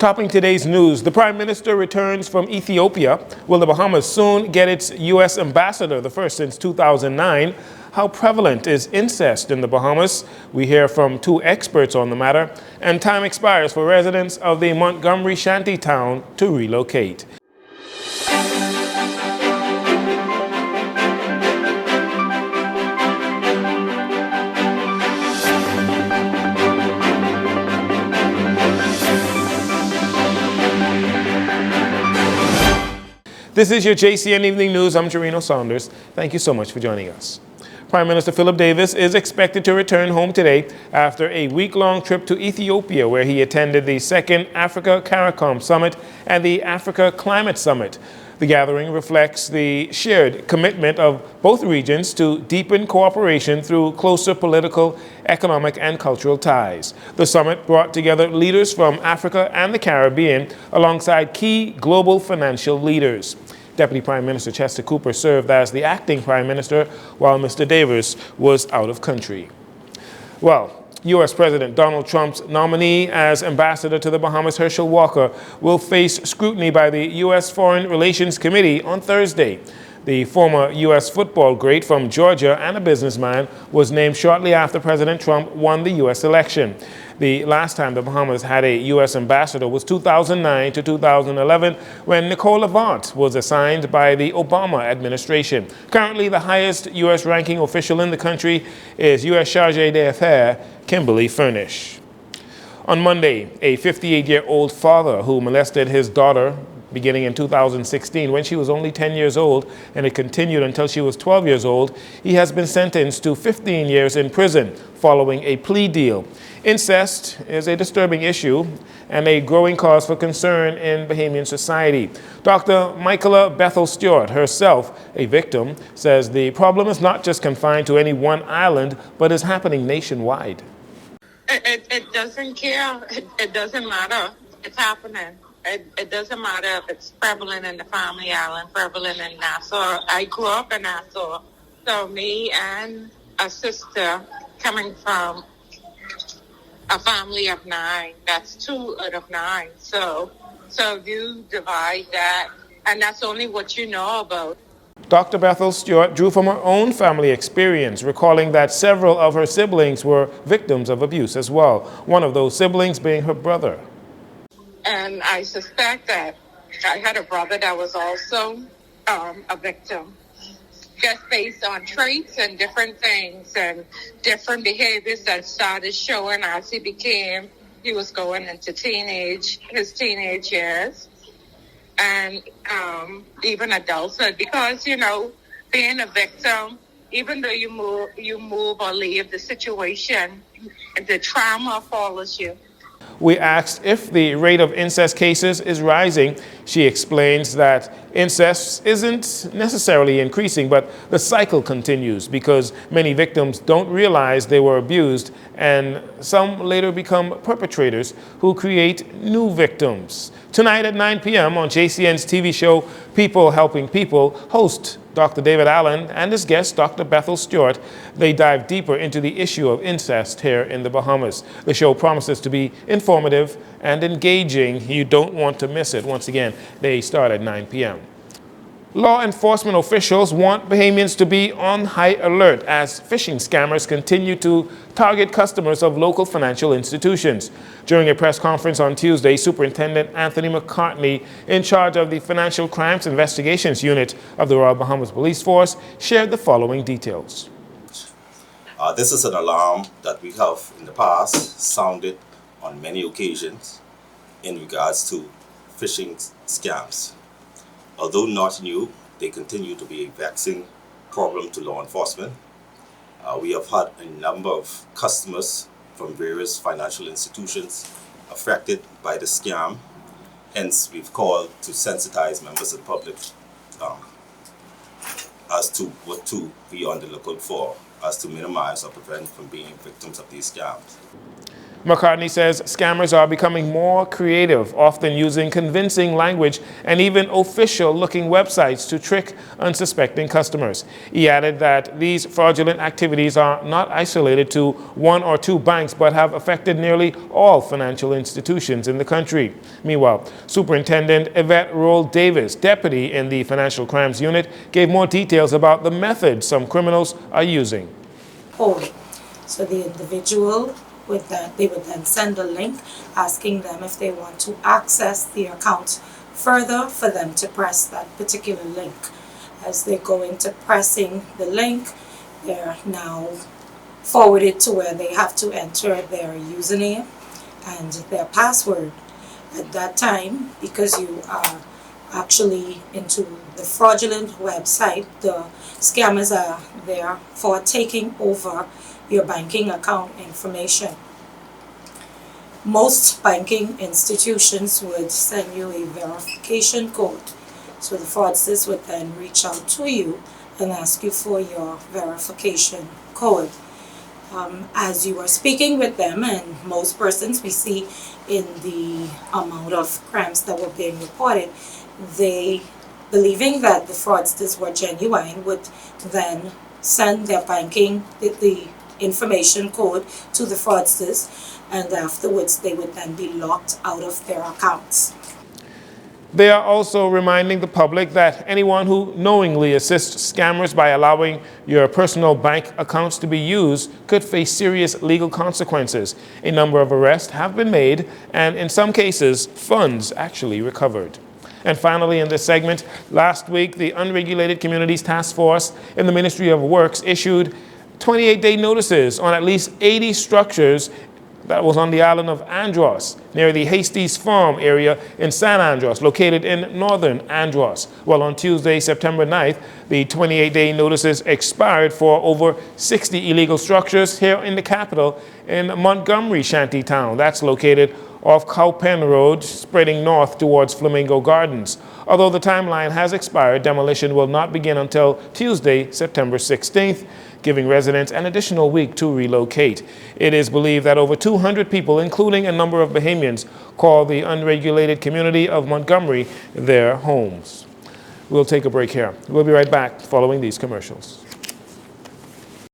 Topping today's news, the Prime Minister returns from Ethiopia. Will the Bahamas soon get its U.S. ambassador, the first since 2009? How prevalent is incest in the Bahamas? We hear from two experts on the matter. And time expires for residents of the Montgomery Shanty town to relocate. This is your JCN Evening News. I'm Jarino Saunders. Thank you so much for joining us. Prime Minister Philip Davis is expected to return home today after a week-long trip to Ethiopia, where he attended the second Africa CARICOM Summit and the Africa Climate Summit. The gathering reflects the shared commitment of both regions to deepen cooperation through closer political, economic, and cultural ties. The summit brought together leaders from Africa and the Caribbean alongside key global financial leaders. Deputy Prime Minister Chester Cooper served as the acting Prime Minister while Mr. Davis was out of country. Well, U.S. President Donald Trump's nominee as ambassador to the Bahamas, Herschel Walker, will face scrutiny by the U.S. Foreign Relations Committee on Thursday. The former U.S. football great from Georgia and a businessman was named shortly after President Trump won the U.S. election. The last time the Bahamas had a U.S. ambassador was 2009 to 2011, when Nicole Levant was assigned by the Obama administration. Currently, the highest U.S. ranking official in the country is U.S. Charge d'Affaires Kimberly Furnish. On Monday, a 58-year-old father who molested his daughter beginning in 2016 when she was only 10 years old, and it continued until she was 12 years old, he has been sentenced to 15 years in prison following a plea deal. Incest is a disturbing issue and a growing cause for concern in Bahamian society. Dr. Michaela Bethel Stewart, herself a victim, says the problem is not just confined to any one island, but is happening nationwide. It doesn't care. It doesn't matter. It's happening. It doesn't matter if it's prevalent in the Family Island, prevalent in Nassau. I grew up in Nassau. So me and a sister coming from a family of 9, that's 2 out of 9. So you divide that, and that's only what you know about. Dr. Bethel Stewart drew from her own family experience, recalling that several of her siblings were victims of abuse as well, one of those siblings being her brother. And I suspect that I had a brother that was also a victim, just based on traits and different things and different behaviors that started showing as he was going into his teenage years, and even adulthood. Because, being a victim, even though you move or leave the situation, the trauma follows you. We asked if the rate of incest cases is rising. She explains that incest isn't necessarily increasing, but the cycle continues because many victims don't realize they were abused, and some later become perpetrators who create new victims. Tonight at 9 p.m. on JCN's TV show, People Helping People, host Dr. David Allen and his guest, Dr. Bethel Stewart, they dive deeper into the issue of incest here in the Bahamas. The show promises to be informative and engaging. You don't want to miss it. Once again, they start at 9 p.m. Law enforcement officials want Bahamians to be on high alert as phishing scammers continue to target customers of local financial institutions. During a press conference on Tuesday, Superintendent Anthony McCartney, in charge of the Financial Crimes Investigations Unit of the Royal Bahamas Police Force, shared the following details. This is an alarm that we have in the past sounded on many occasions in regards to phishing scams. Although not new, they continue to be a vexing problem to law enforcement. We have had a number of customers from various financial institutions affected by the scam. Hence, we've called to sensitize members of the public as to what to be on the lookout for, as to minimize or prevent from being victims of these scams. McCartney says scammers are becoming more creative, often using convincing language and even official-looking websites to trick unsuspecting customers. He added that these fraudulent activities are not isolated to one or two banks, but have affected nearly all financial institutions in the country. Meanwhile, Superintendent Yvette Roll Davis, deputy in the Financial Crimes Unit, gave more details about the methods some criminals are using. So the individual they would then send a link asking them if they want to access the account further for them to press that particular link. As they go into pressing the link, they're now forwarded to where they have to enter their username and their password. At that time, because you are actually into the fraudulent website, the scammers are there for taking over your banking account information. Most banking institutions would send you a verification code. So the fraudsters would then reach out to you and ask you for your verification code. As you are speaking with them, and most persons we see in the amount of crimes that were being reported, they, believing that the fraudsters were genuine, would then send their banking, the information code to the fraudsters, and afterwards they would then be locked out of their accounts. They are also reminding the public that anyone who knowingly assists scammers by allowing your personal bank accounts to be used could face serious legal consequences. A number of arrests have been made, and in some cases, funds actually recovered. And finally, in this segment, last week, the Unregulated Communities Task Force in the Ministry of Works issued 28-day notices on at least 80 structures that was on the island of Andros, near the Hasties Farm area in San Andros, located in northern Andros. Well, on Tuesday, September 9th, the 28-day notices expired for over 60 illegal structures here in the capital in Montgomery Shanty Town. That's located off Cowpen Road, spreading north towards Flamingo Gardens. Although the timeline has expired, demolition will not begin until Tuesday, September 16th, giving residents an additional week to relocate. It is believed that over 200 people, including a number of Bahamians, call the unregulated community of Montgomery their homes. We'll take a break here. We'll be right back following these commercials.